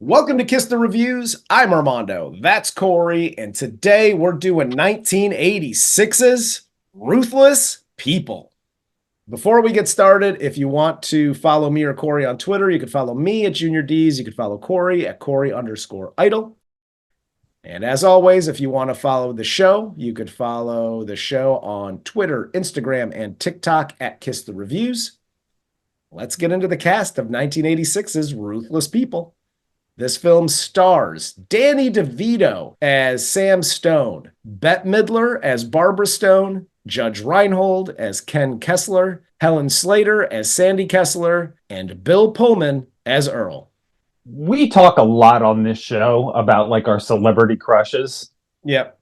Welcome to Kiss the Reviews. I'm Armando. That's Corey. And today we're doing 1986's Ruthless People. Before we get started, if you want to follow me or Corey on Twitter, you can follow me at Junior D's. You can follow Corey at Corey_idol. And as always, if you want to follow the show, you could follow the show on Twitter, Instagram, and TikTok at Kiss the Reviews. Let's get into the cast of 1986's Ruthless People. This film stars Danny DeVito as Sam Stone, Bette Midler as Barbara Stone, Judge Reinhold as Ken Kessler, Helen Slater as Sandy Kessler, and Bill Pullman as Earl. We talk a lot on this show about like our celebrity crushes. Yep.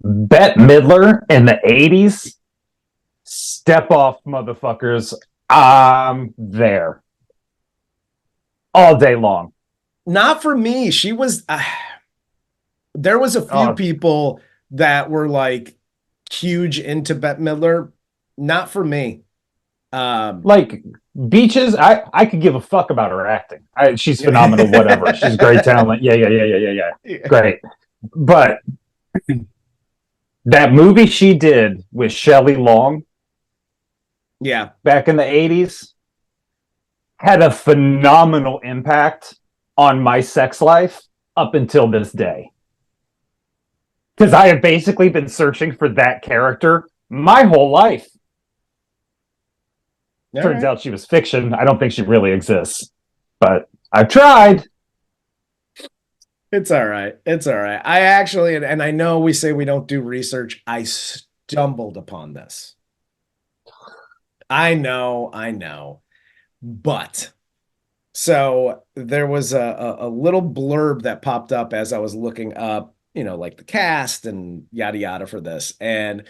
Bette Midler in the 80s, step off, motherfuckers. I'm there all day long. Not for me. She was, there was a few people that were like huge into Bette Midler. Not for me. Like Beaches, I could give a fuck about her acting. She's phenomenal, whatever. She's great talent. Yeah. Great. But that movie she did with Shelley Long, back in the 80s, had a phenomenal impact on my sex life up until this day. Because I have basically been searching for that character my whole life. Turns out she was fiction. I don't think she really exists. But I've tried. It's all right. It's all right. I actually, and I know we say we don't do research. I stumbled upon this. I know. But so there was a little blurb that popped up as I was looking up, like the cast and yada yada for this. And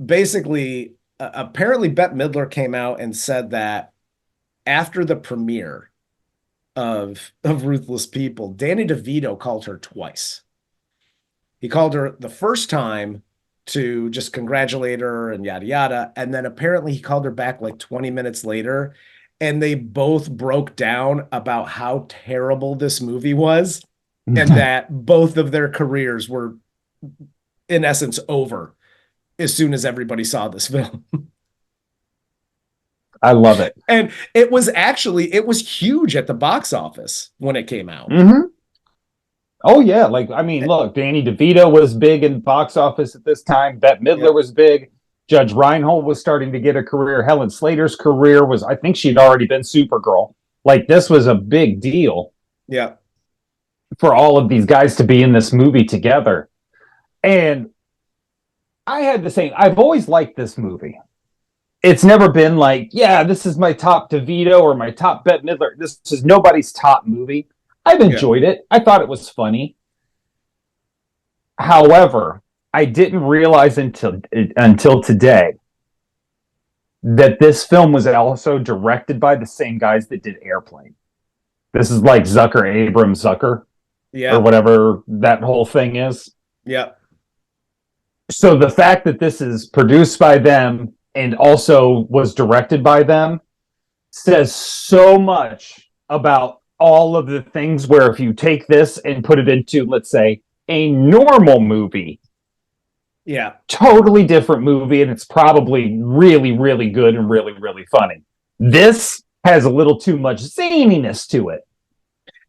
basically, apparently Bette Midler came out and said that after the premiere of Ruthless People, Danny DeVito called her twice. He called her the first time to just congratulate her and yada yada. And then apparently he called her back like 20 minutes later. And they both broke down about how terrible this movie was and that both of their careers were, in essence, over as soon as everybody saw this film. I love it. And it was huge at the box office when it came out. Mm-hmm. Oh, yeah. Look, Danny DeVito was big in box office at this time. Bette Midler was big. Judge Reinhold was starting to get a career. Helen Slater's career was, I think she'd already been Supergirl. Like, this was a big deal. Yeah. For all of these guys to be in this movie together. And I had the same, I've always liked this movie. It's never been like, yeah, this is my top DeVito or my top Bette Midler. This is nobody's top movie. I've enjoyed it. I thought it was funny. However, I didn't realize until today that this film was also directed by the same guys that did Airplane. This is like Zucker, Abrams, Zucker, or whatever that whole thing is. Yeah. So the fact that this is produced by them and also was directed by them says so much about all of the things where if you take this and put it into, let's say, a normal movie, totally different movie, and it's probably really, really good and really, really funny. This has a little too much zaniness to it.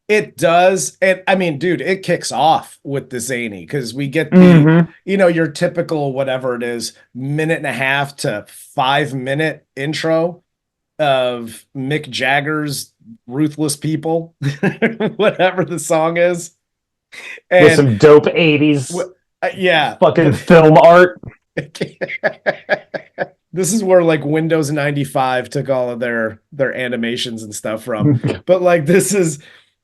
It does. And I mean, dude, it kicks off with the zany because we get the, your typical, whatever it is, 1.5 to 5 minute intro of Mick Jagger's Ruthless People, whatever the song is. And with some dope 80s. Fucking film art. This is where like Windows 95 took all of their animations and stuff from. But like this is,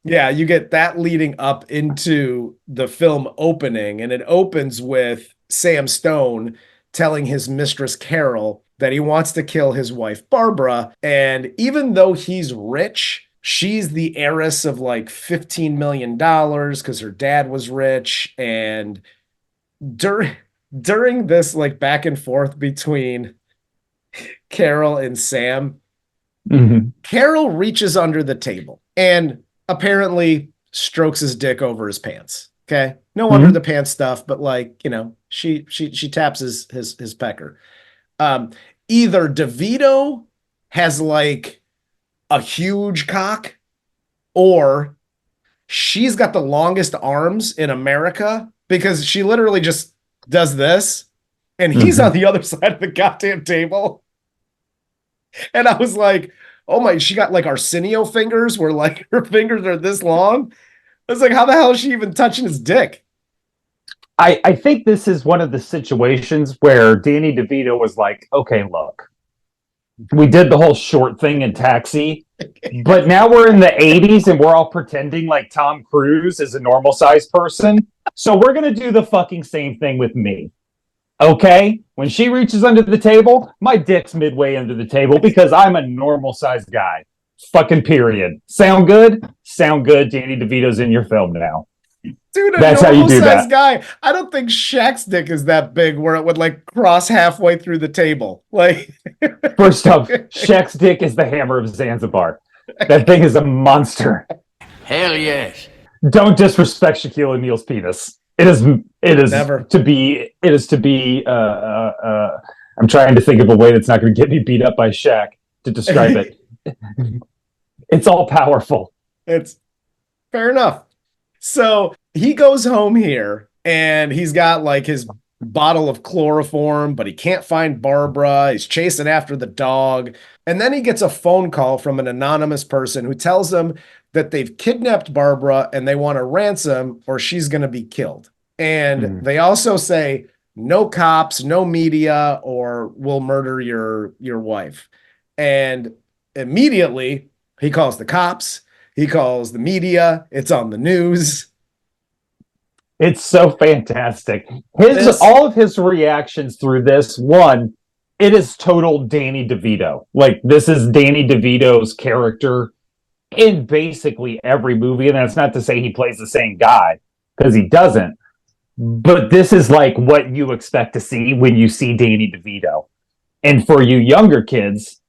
you get that leading up into the film opening, and it opens with Sam Stone telling his mistress Carol that he wants to kill his wife Barbara, and even though he's rich, she's the heiress of like $15 million because her dad was rich. And during this like back and forth between Carol and Sam, Carol reaches under the table and apparently strokes his dick over his pants. Okay. No under Mhm. the pants stuff, but like, she taps his pecker. Um, Either DeVito has like a huge cock, or she's got the longest arms in America because she literally just does this and he's on Mhm. the other side of the goddamn table. And I was like, oh my, she got like Arsenio fingers where like her fingers are this long. I was like, how the hell is she even touching his dick? I think this is one of the situations where Danny DeVito was like, okay, look, we did the whole short thing in Taxi, but now we're in the 80s and we're all pretending like Tom Cruise is a normal sized person. So we're going to do the fucking same thing with me. Okay? When she reaches under the table, my dick's midway under the table because I'm a normal sized guy. Fucking period. Sound good? Sound good. Danny DeVito's in your film now. Dude, a That's how you normal do sized that. guy. I don't think Shaq's dick is that big where it would like cross halfway through the table. Like, First up, Shaq's dick is the hammer of Zanzibar. That thing is a monster. Hell yes. Don't disrespect Shaquille O'Neal's penis. never. It is to be I'm trying to think of a way that's not going to get me beat up by Shaq to describe it. It's all powerful. It's fair enough. So he goes home here and he's got like his bottle of chloroform, but he can't find Barbara. He's chasing after the dog. And then he gets a phone call from an anonymous person who tells him that they've kidnapped Barbara and they want a ransom or she's going to be killed. And they also say, no cops, no media, or we'll murder your wife. And immediately he calls the cops. He calls the media. It's on the news. It's so fantastic. This, All of his reactions through this one, it is total Danny DeVito. Like this is Danny DeVito's character in basically every movie, and that's not to say he plays the same guy because he doesn't. But this is like what you expect to see when you see Danny DeVito. And for you younger kids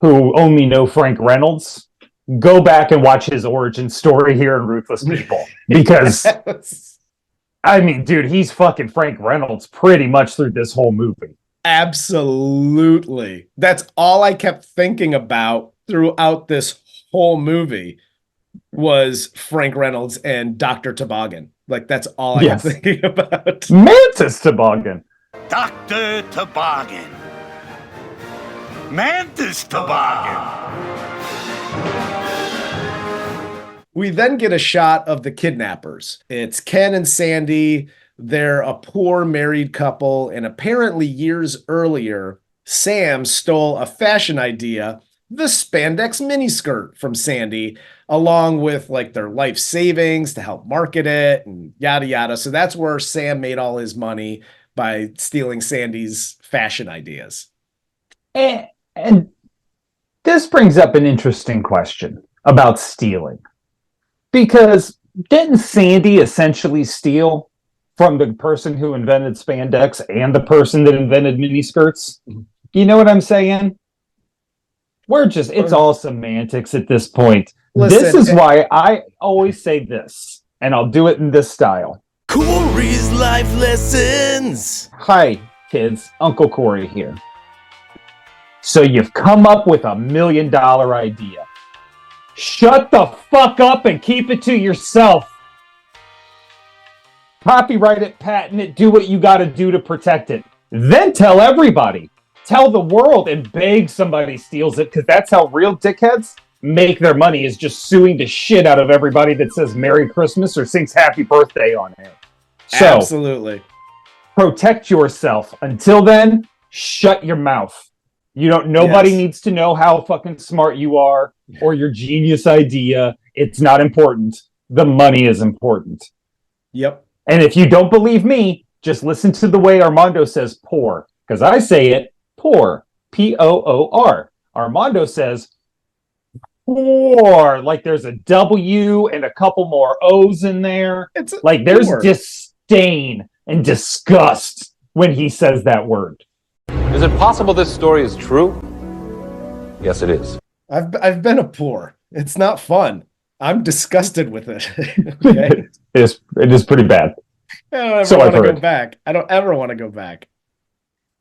who only know Frank Reynolds, go back and watch his origin story here in Ruthless People because. yes. I mean, dude, he's fucking Frank Reynolds pretty much through this whole movie. Absolutely. That's all I kept thinking about throughout this whole movie was Frank Reynolds and Dr. Toboggan. Like, that's all I kept thinking about. Mantis Toboggan. Dr. Toboggan. Mantis Toboggan. We then get a shot of the kidnappers. It's Ken and Sandy. They're a poor married couple, and apparently years earlier, Sam stole a fashion idea, the spandex miniskirt from Sandy, along with like their life savings to help market it and yada yada. So that's where Sam made all his money, by stealing Sandy's fashion ideas. And this brings up an interesting question about stealing. Because didn't Sandy essentially steal from the person who invented spandex and the person that invented miniskirts? You know what I'm saying? It's all semantics at this point. Listen, this is why I always say this, and I'll do it in this style. Corey's life lessons. Hi, kids. Uncle Corey here. So you've come up with $1 million idea. Shut the fuck up and keep it to yourself. Copyright it, patent it, do what you got to do to protect it. Then tell everybody. Tell the world and beg somebody steals it, because that's how real dickheads make their money, is just suing the shit out of everybody that says Merry Christmas or sings Happy Birthday on it. So, absolutely. Protect yourself. Until then, shut your mouth. Nobody needs to know how fucking smart you are or your genius idea. It's not important. The money is important. Yep. And if you don't believe me, just listen to the way Armando says poor. Because I say it poor. Poor. Armando says poor. Like there's a W and a couple more O's in there. Like there's disdain and disgust when he says that word. Is it possible this story is true? Yes, it is. I've been a poor. It's not fun. I'm disgusted with it. Okay. It is pretty bad. I don't ever So want I've to go heard. back. I don't ever want to go back.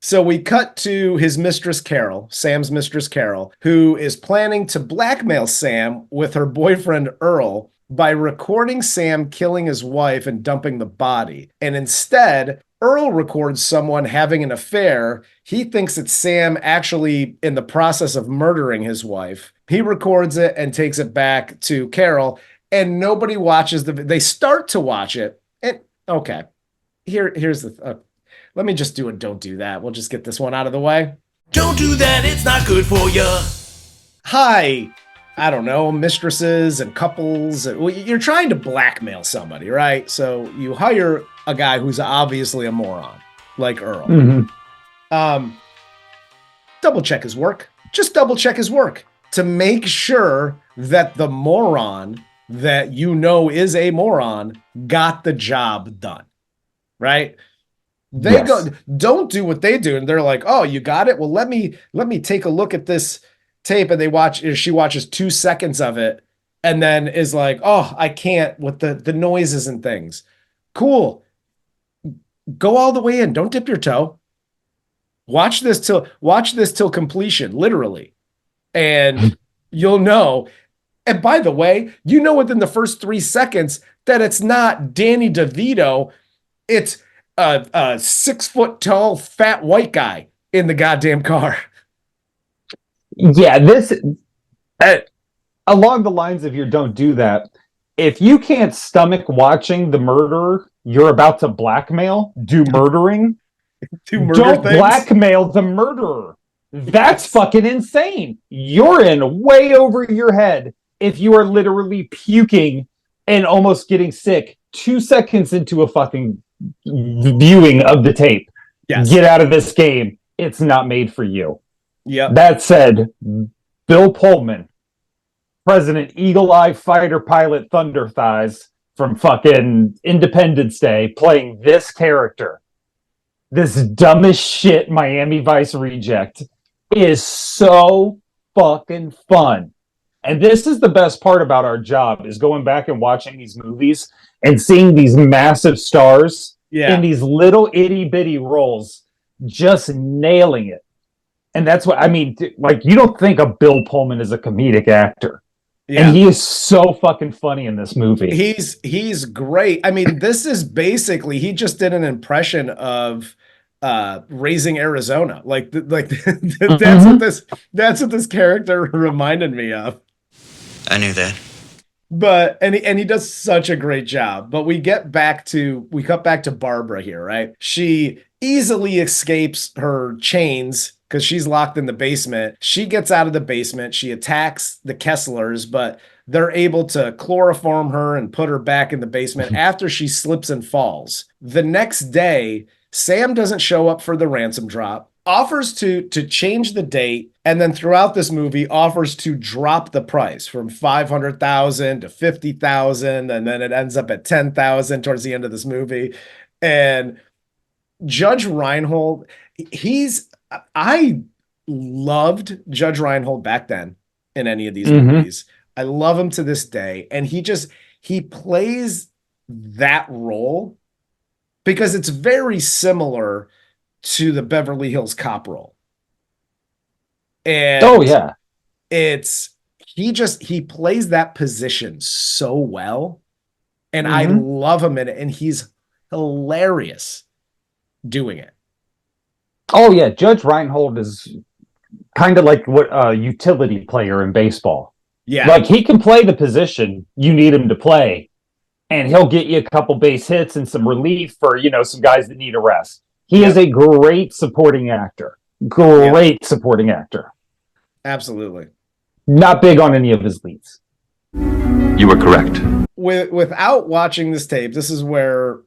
So we cut to his mistress Carol, Sam's mistress Carol, who is planning to blackmail Sam with her boyfriend Earl by recording Sam killing his wife and dumping the body. And instead, Earl records someone having an affair. He thinks it's Sam actually in the process of murdering his wife. He records it and takes it back to Carol, and nobody watches they start to watch it. And okay, here's the let me just do it. Don't do that. We'll just get this one out of the way. Don't do that, it's not good for you. Hi, I don't know, mistresses and couples. Well, you're trying to blackmail somebody, right? So you hire a guy who's obviously a moron, like Earl. Double check his work. Just double check his work to make sure that the moron that you know is a moron got the job done, right? They go, don't do what they do, and they're like, "Oh, you got it. Well, let me take a look at this tape." And she watches 2 seconds of it, and then is like, "Oh, I can't with the noises and things." Cool. Go all the way in. Don't dip your toe. Watch this till completion, literally, and you'll know. And by the way, you know within the first 3 seconds that it's not Danny DeVito. It's a 6 foot tall fat white guy in the goddamn car. Yeah, this along the lines of your don't do that. If you can't stomach watching the murderer you're about to blackmail do murdering, don't blackmail the murderer. That's fucking insane. You're in way over your head if you are literally puking and almost getting sick 2 seconds into a fucking viewing of the tape. Yes. Get out of this game. It's not made for you. Yeah. That said, Bill Pullman, President Eagle Eye Fighter Pilot Thunder Thighs from fucking Independence Day, playing this character, this dumbest shit Miami Vice reject, is so fucking fun. And this is the best part about our job, is going back and watching these movies and seeing these massive stars in these little itty bitty roles just nailing it. And that's what I mean. Like, you don't think of Bill Pullman as a comedic actor. Yeah. And he is so fucking funny in this movie. He's great. I mean, this is basically, he just did an impression of Raising Arizona. That's what this character reminded me of. I knew that. But and he does such a great job. But we cut back to Barbara here, right? She easily escapes her chains because she's locked in the basement. She gets out of the basement. She attacks the Kesslers, but they're able to chloroform her and put her back in the basement after she slips and falls. The next day, Sam doesn't show up for the ransom drop, offers to change the date, and then throughout this movie offers to drop the price from $500,000 to $50,000, and then it ends up at $10,000 towards the end of this movie. And Judge Reinhold, I loved Judge Reinhold back then in any of these movies. I love him to this day, and he plays that role because it's very similar to the Beverly Hills Cop role. And he plays that position so well, and I love him in it, and he's hilarious doing it. Oh yeah, Judge Reinhold is kind of like what a utility player in baseball. Yeah, like he can play the position you need him to play, and he'll get you a couple base hits and some relief for some guys that need a rest. He is a great supporting actor. Supporting actor. Absolutely. Not big on any of his leads. You were correct. Without watching this tape, this is where,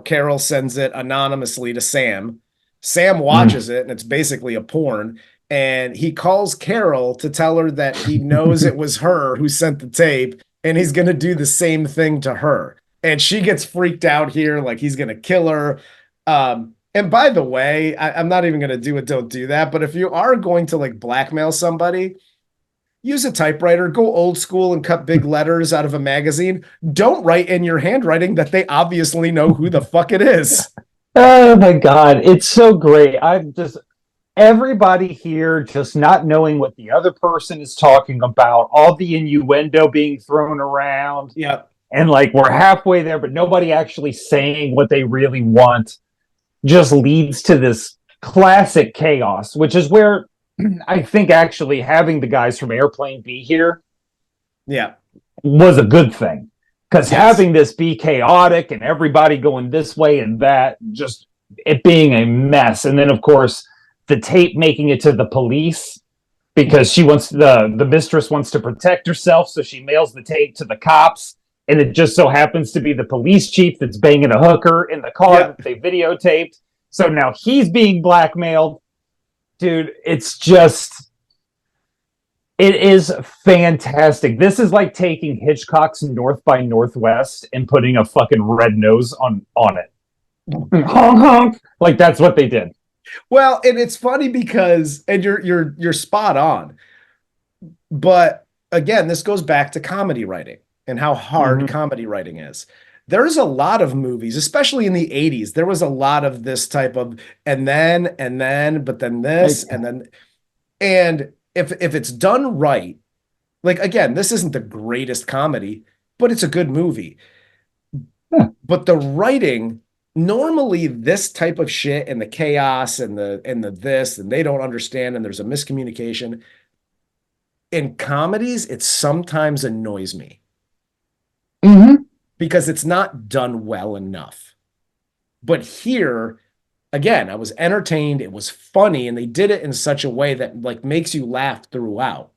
Carol sends it anonymously to Sam. Sam watches it, and it's basically a porn. And he calls Carol to tell her that he knows it was her who sent the tape, and he's going to do the same thing to her. And she gets freaked out here, like he's going to kill her. And by the way, I'm not even going to do it. Don't do that. But if you are going to blackmail somebody, use a typewriter, go old school and cut big letters out of a magazine. Don't write in your handwriting that they obviously know who the fuck it is. Oh my God, it's so great. I'm just everybody here just not knowing what the other person is talking about, all the innuendo being thrown around. Yeah. And like we're halfway there, but nobody actually saying what they really want just leads to this classic chaos, which is where I think actually having the guys from Airplane be here Yeah. was a good thing. Because Yes. having this be chaotic and everybody going this way and that, just it being a mess. And then, of course, the tape making it to the police because she wants the mistress wants to protect herself. So she mails the tape to the cops. And it just so happens to be the police chief that's banging a hooker in the car that they videotaped. So now he's being blackmailed. Dude, it's just, it is fantastic. This is like taking Hitchcock's North by Northwest and putting a fucking red nose on it. Honk honk. Like that's what they did. Well, and it's funny because, and you're spot on. But again, this goes back to comedy writing and how hard comedy writing is. There's a lot of movies, especially in the 80s. There was a lot of this type of, and then, but then this, and then, and if it's done right, like again, this isn't the greatest comedy, but it's a good movie. But the writing, normally this type of shit and the chaos and the this, and they don't understand, and there's a miscommunication. In comedies, it sometimes annoys me. Because it's not done well enough. But here, again, I was entertained, it was funny, and they did it in such a way that like makes you laugh throughout.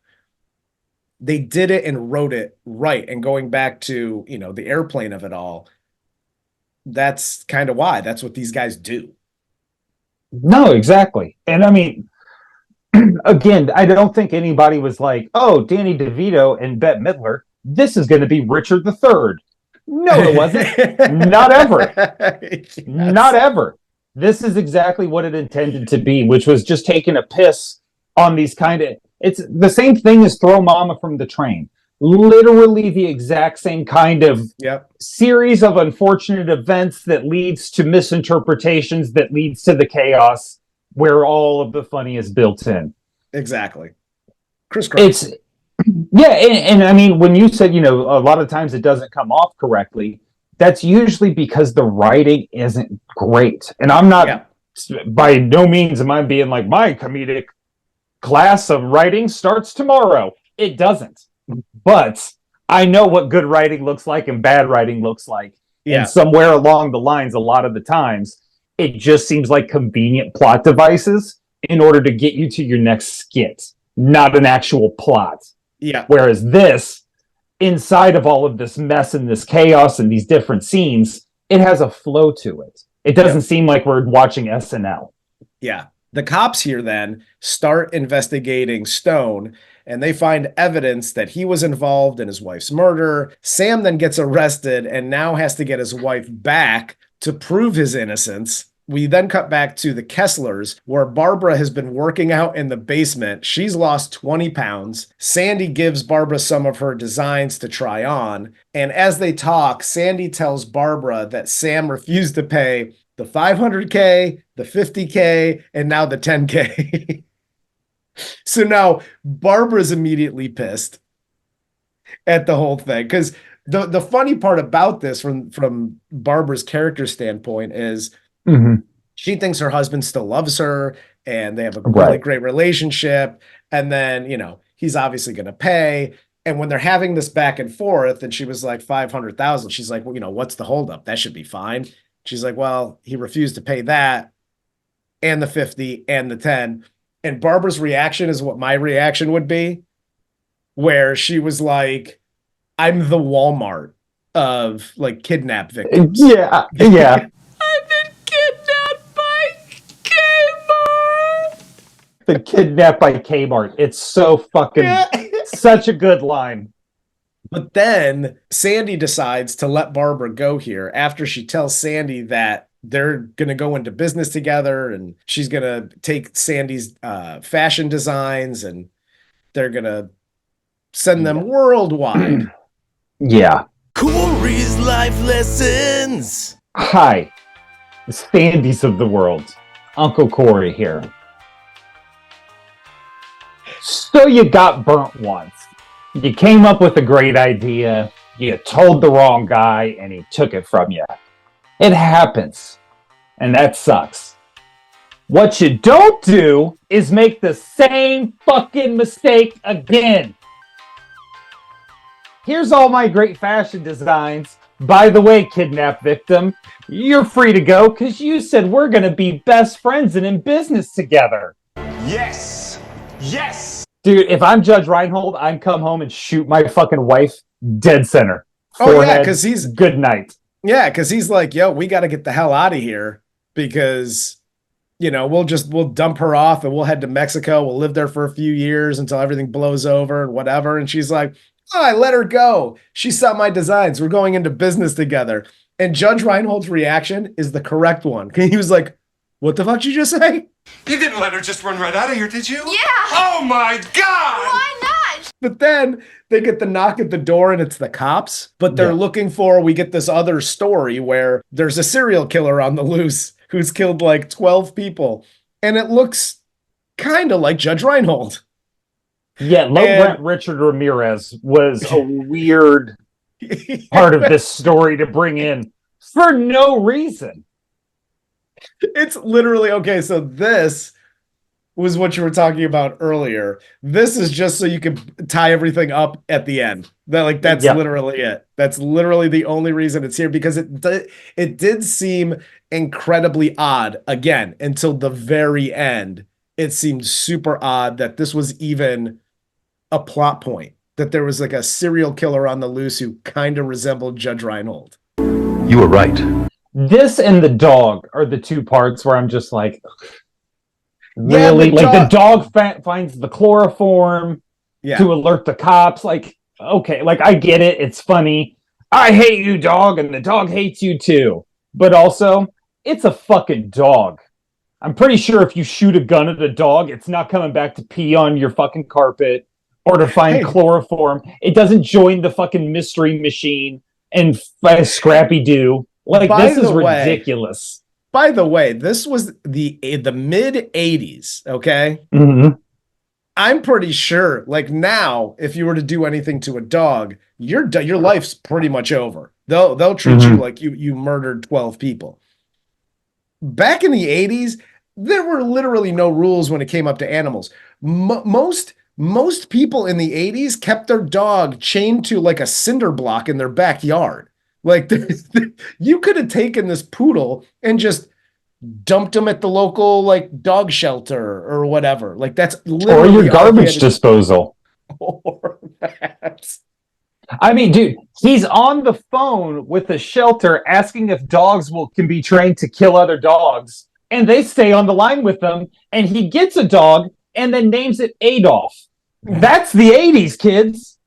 They did it and wrote it right. And going back to, you know, the airplane of it all, that's kind of why. That's what these guys do. No, exactly. And I mean, again, I don't think anybody was like, oh, Danny DeVito and Bette Midler, this is going to be Richard III. No, it wasn't. Not ever. Yes. Not ever. This is exactly what it intended to be, which was just taking a piss on these kind of... It's the same thing as Throw Mama from the Train. Literally the exact same kind of series of unfortunate events that leads to misinterpretations, that leads to the chaos, where all of the funny is built in. Exactly. Crisscross. It's... Yeah, and I mean, when you said, you know, a lot of times it doesn't come off correctly, that's usually because the writing isn't great. And I'm not, by no means am I being like, my comedic class of writing starts tomorrow. It doesn't. But I know what good writing looks like and bad writing looks like. Yeah. And somewhere along the lines, a lot of the times, it just seems like convenient plot devices in order to get you to your next skit, not an actual plot. Yeah. Whereas this, inside of all of this mess and this chaos and these different scenes, it has a flow to it. It doesn't seem like we're watching SNL. Yeah. The cops here then start investigating Stone, and they find evidence that he was involved in his wife's murder. Sam then gets arrested and now has to get his wife back to prove his innocence. We then cut back to the Kesslers, where Barbara has been working out in the basement. She's lost 20 pounds. Sandy gives Barbara some of her designs to try on. And as they talk, Sandy tells Barbara that Sam refused to pay the $500K, the $50K, and now the $10K. So now Barbara's immediately pissed at the whole thing. Because the funny part about this from Barbara's character standpoint is she thinks her husband still loves her and they have a really great relationship. And then, you know, he's obviously going to pay. And when they're having this back and forth and she was like 500,000, she's like, well, you know, what's the holdup? That should be fine. She's like, well, he refused to pay that and the 50 and the 10. And Barbara's reaction is what my reaction would be, where she was like, I'm the Walmart of like kidnap victims. Yeah. Yeah. The kidnapped by Kmart. It's so fucking such a good line. But then Sandy decides to let Barbara go here after she tells Sandy that they're going to go into business together and she's going to take Sandy's fashion designs and they're going to send them worldwide. Yeah. Corey's life lessons. Hi, the Standys of the world. Uncle Corey here. So you got burnt once. You came up with a great idea. You told the wrong guy and he took it from you. It happens. And that sucks. What you don't do is make the same fucking mistake again. Here's all my great fashion designs. By the way, kidnap victim, you're free to go because you said we're going to be best friends and in business together. Yes! Yes! Dude, if I'm Judge Reinhold, I'd come home and shoot my fucking wife dead center. Oh, yeah, because he's... Good night. Yeah, because he's like, yo, we got to get the hell out of here because, you know, we'll dump her off and we'll head to Mexico. We'll live there for a few years until everything blows over and whatever. And she's like, oh, I let her go. She saw my designs. We're going into business together. And Judge Reinhold's reaction is the correct one. He was like, what the fuck did you just say? You didn't let her just run right out of here, did you? Yeah! Oh my God! Why not? But then they get the knock at the door and it's the cops. But they're looking for, we get this other story where there's a serial killer on the loose who's killed like 12 people. And it looks kind of like Judge Reinhold. Yeah, low rent Richard Ramirez was a weird part of this story to bring in for no reason. It's literally, okay, so this was what you were talking about earlier. This is just so you can tie everything up at the end. That's literally it. That's literally the only reason it's here, because it did seem incredibly odd, again, until the very end. It seemed super odd that this was even a plot point, that there was like a serial killer on the loose who kind of resembled Judge Reinhold. You were right. This and the dog are the two parts where I'm just like, really? The dog finds the chloroform to alert the cops. Like, okay, like I get it. It's funny. I hate you, dog, and the dog hates you too. But also, it's a fucking dog. I'm pretty sure if you shoot a gun at a dog, it's not coming back to pee on your fucking carpet or to find chloroform. It doesn't join the fucking mystery machine and Scrappy-Doo. Like, this is ridiculous. By the way, this was the mid 80s. Okay. Mm-hmm. I'm pretty sure, like now, if you were to do anything to a dog, your life's pretty much over. They'll treat you like you murdered 12 people. Back in the 80s, there were literally no rules when it came up to animals. Most people in the 80s kept their dog chained to like a cinder block in their backyard. Like, you could have taken this poodle and just dumped him at the local like dog shelter or whatever. Like, that's literally or your garbage disposal. Or that. I mean, dude, he's on the phone with a shelter asking if dogs can be trained to kill other dogs, and they stay on the line with them, and he gets a dog and then names it Adolf. That's the 80s, kids.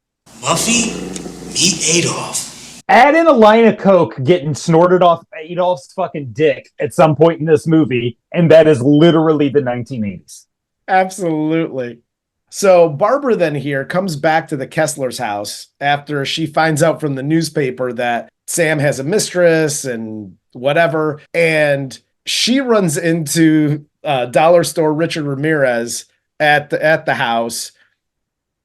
Muffy, meet Adolf. Add in a line of coke getting snorted off Adolf's fucking dick at some point in this movie, and that is literally the 1980s. Absolutely. So Barbara then here comes back to the Kessler's house after she finds out from the newspaper that Sam has a mistress and whatever. And she runs into dollar store Richard Ramirez at the house.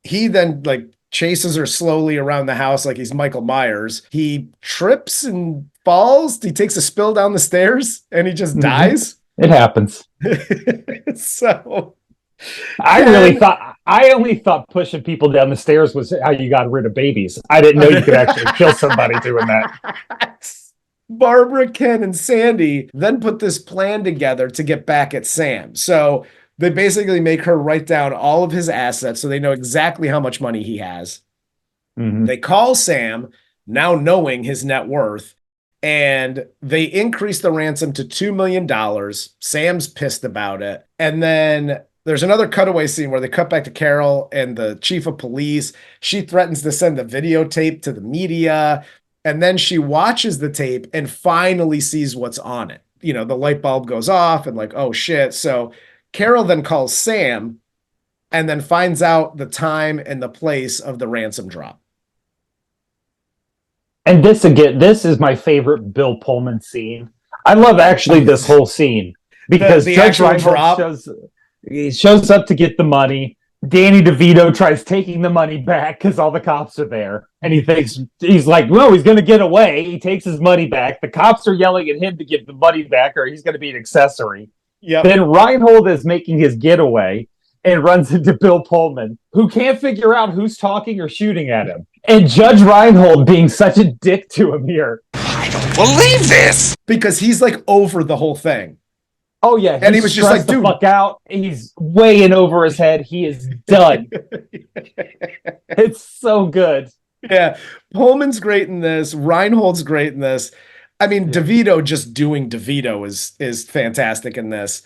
He then like chases her slowly around the house like he's Michael Myers. He trips and falls. He takes a spill down the stairs and he just dies. It happens. So I only thought pushing people down the stairs was how you got rid of babies. I didn't know you could actually kill somebody doing that. Barbara, Ken, and Sandy then put this plan together to get back at Sam. So they basically make her write down all of his assets so they know exactly how much money he has. Mm-hmm. They call Sam, now knowing his net worth, and they increase the ransom to $2 million. Sam's pissed about it. And then there's another cutaway scene where they cut back to Carol and the chief of police. She threatens to send the videotape to the media. And then she watches the tape and finally sees what's on it. You know, the light bulb goes off and like, oh shit. So Carol then calls Sam and then finds out the time and the place of the ransom drop. And this is my favorite Bill Pullman scene. I love actually this whole scene because The Judge actual Reinhold drop. shows up to get the money. Danny DeVito tries taking the money back because all the cops are there. And he's like, well, he's going to get away. He takes his money back. The cops are yelling at him to give the money back or he's going to be an accessory. Yep. Then Reinhold is making his getaway and runs into Bill Pullman, who can't figure out who's talking or shooting at him. And Judge Reinhold being such a dick to him here. I don't believe this! Because he's like over the whole thing. Oh yeah, and he was just like, the dude, fuck out. He's way in over his head. He is done. It's so good. Yeah, Pullman's great in this. Reinhold's great in this. I mean, DeVito just doing DeVito is fantastic in this.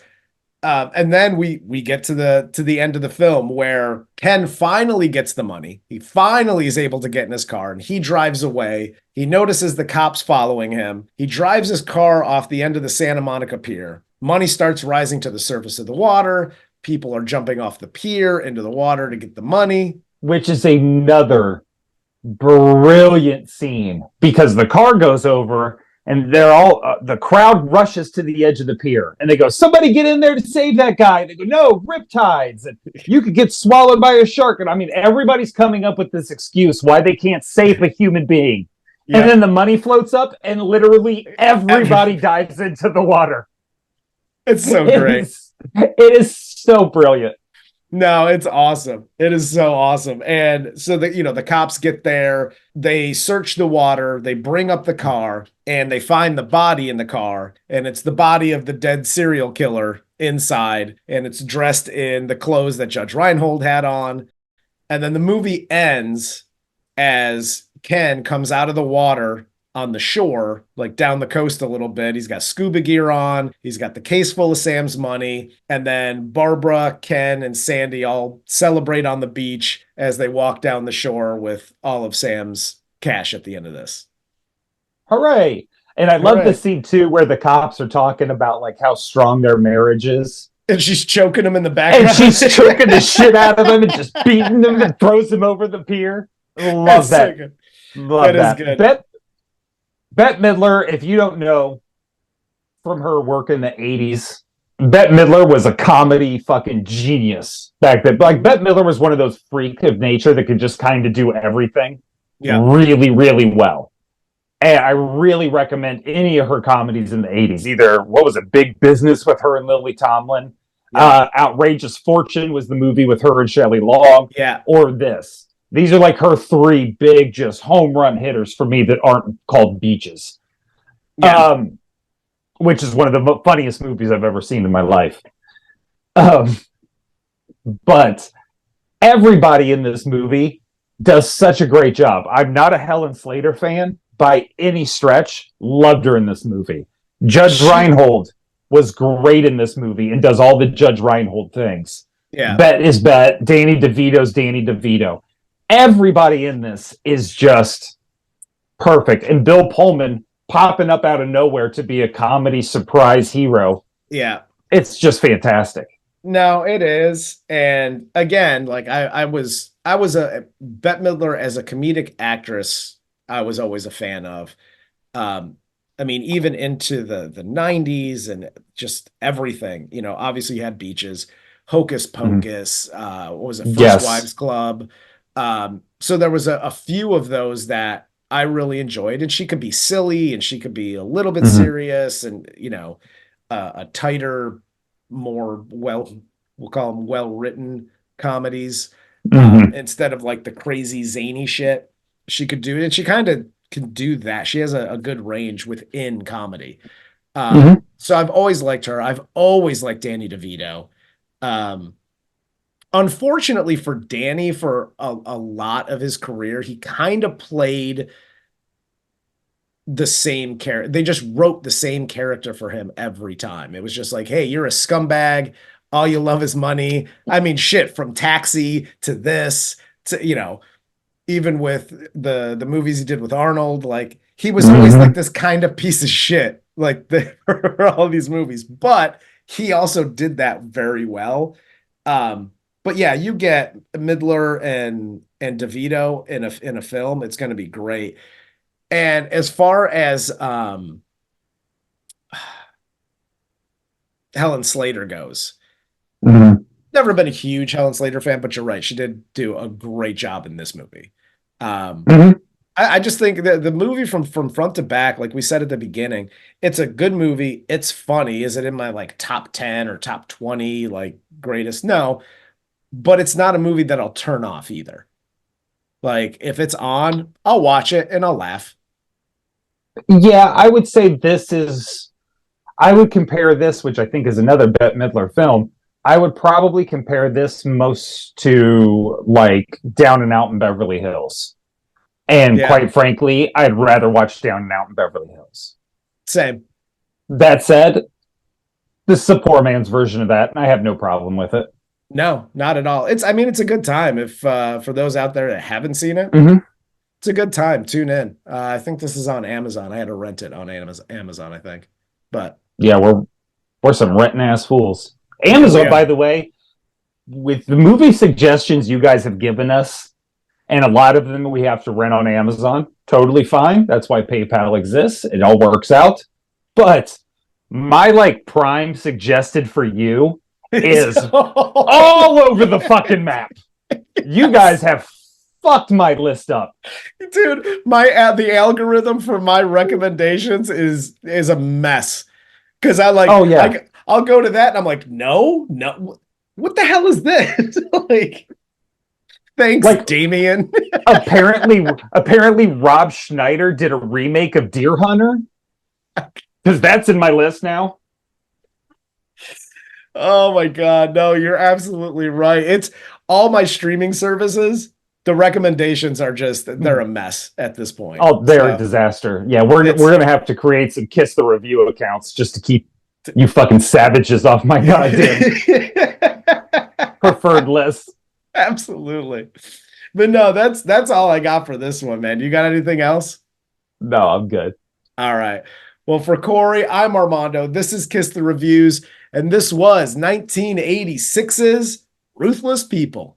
And then we get to the end of the film where Ken finally gets the money. He finally is able to get in his car and he drives away. He notices the cops following him. He drives his car off the end of the Santa Monica Pier. Money starts rising to the surface of the water. People are jumping off the pier into the water to get the money. Which is another brilliant scene because the car goes over and they're all the crowd rushes to the edge of the pier and they go, somebody get in there to save that guy. And they go, no, riptides. And you could get swallowed by a shark. And I mean, everybody's coming up with this excuse why they can't save a human being. Yep. And then the money floats up and literally everybody dives into the water. It's so great. It is so brilliant. No, it's awesome. It is so awesome. And so the cops get there, they search the water, they bring up the car, and they find the body in the car. And it's the body of the dead serial killer inside. And it's dressed in the clothes that Judge Reinhold had on. And then the movie ends as Ken comes out of the water on the shore, like down the coast a little bit. He's got scuba gear on. He's got the case full of Sam's money. And then Barbara, Ken, and Sandy all celebrate on the beach as they walk down the shore with all of Sam's cash at the end of this. Hooray. And I love the scene too, where the cops are talking about like how strong their marriage is. And she's choking him in the background. And she's choking the shit out of him and just beating him and throws him over the pier. Love that. So Love that. Is good. Bette Midler, if you don't know from her work in the 80s, Bette Midler was a comedy fucking genius back then. Like, Bette Midler was one of those freaks of nature that could just kind of do everything really, really well. And I really recommend any of her comedies in the 80s. Either, what was it, Big Business with her and Lily Tomlin? Outrageous Fortune was the movie with her and Shelley Long. Yeah. Or this. These are like her three big, just home run hitters for me that aren't called beaches. Yeah. Which is one of the funniest movies I've ever seen in my life. But everybody in this movie does such a great job. I'm not a Helen Slater fan by any stretch. Loved her in this movie. Judge Reinhold was great in this movie and does all the Judge Reinhold things. Yeah. Bette is Bette. Danny DeVito's Danny DeVito. Everybody in this is just perfect. And Bill Pullman popping up out of nowhere to be a comedy surprise hero. Yeah. It's just fantastic. No, it is. And again, like I was a Bette Midler as a comedic actress, I was always a fan of. I mean, even into the 90s and just everything, obviously you had Beaches, Hocus Pocus, what was it? First Wives Club. So there was a few of those that I really enjoyed, and she could be silly and she could be a little bit serious and, a tighter, more we'll call them well-written comedies instead of like the crazy zany shit she could do. And she kind of can do that. She has a good range within comedy. So I've always liked her. I've always liked Danny DeVito. Unfortunately for Danny, for a lot of his career, he kind of played the same character. They just wrote the same character for him every time. It was just like, hey, you're a scumbag. All you love is money. I mean, shit, from Taxi to this to, even with the movies he did with Arnold, like he was always like this kind of piece of shit, like for all these movies. But he also did that very well. But But yeah, you get Midler and DeVito in a film, it's going to be great. And as far as Helen Slater goes, Mhm. never been a huge Helen Slater fan, but you're right. She did do a great job in this movie. Mhm. I just think that the movie from front to back, like we said at the beginning, it's a good movie. It's funny. Is it in my like top 10 or top 20 like greatest? No, but it's not a movie that I'll turn off either. Like if it's on, I'll watch it and I'll laugh. Yeah, I would say this is. I would compare this, which I think is another Bette Midler film. I would probably compare this most to like Down and Out in Beverly Hills. And Yeah, quite frankly, I'd rather watch Down and Out in Beverly Hills. same. That said, this is a poor man's version of that, and I have no problem with it. No, not at all. I mean, it's a good time if for those out there that haven't seen it. Mm-hmm. It's a good time. Tune in. I think this is on Amazon. I had to rent it on Amazon, I think. But Yeah, we're some renting ass fools. we Amazon, by are. the way, with the movie suggestions you guys have given us, and a lot of them we have to rent on Amazon, totally fine. That's why PayPal exists. It all works out. But my like prime suggested for you is all over the fucking map. You guys have fucked my list up. Dude, my the algorithm for my recommendations is a mess. Because I like, Oh yeah. I'll go to that and I'm like, no, what the hell is this? Like, thanks, Like Damien. apparently Rob Schneider did a remake of Deer Hunter. Because that's in my list now. Oh my God. No, you're absolutely right. It's all my streaming services. The recommendations are just, they're a mess at this point. Oh, they're a So disaster. Yeah, we're it's gonna have to create some Kiss the Review accounts just to keep you fucking savages off my goddamn preferred list. absolutely. But no, that's all I got for this one, man. You got anything else? No, I'm good. All right. Well, for Corey, I'm Armando. This is Kiss the Reviews, and this was 1986's Ruthless People.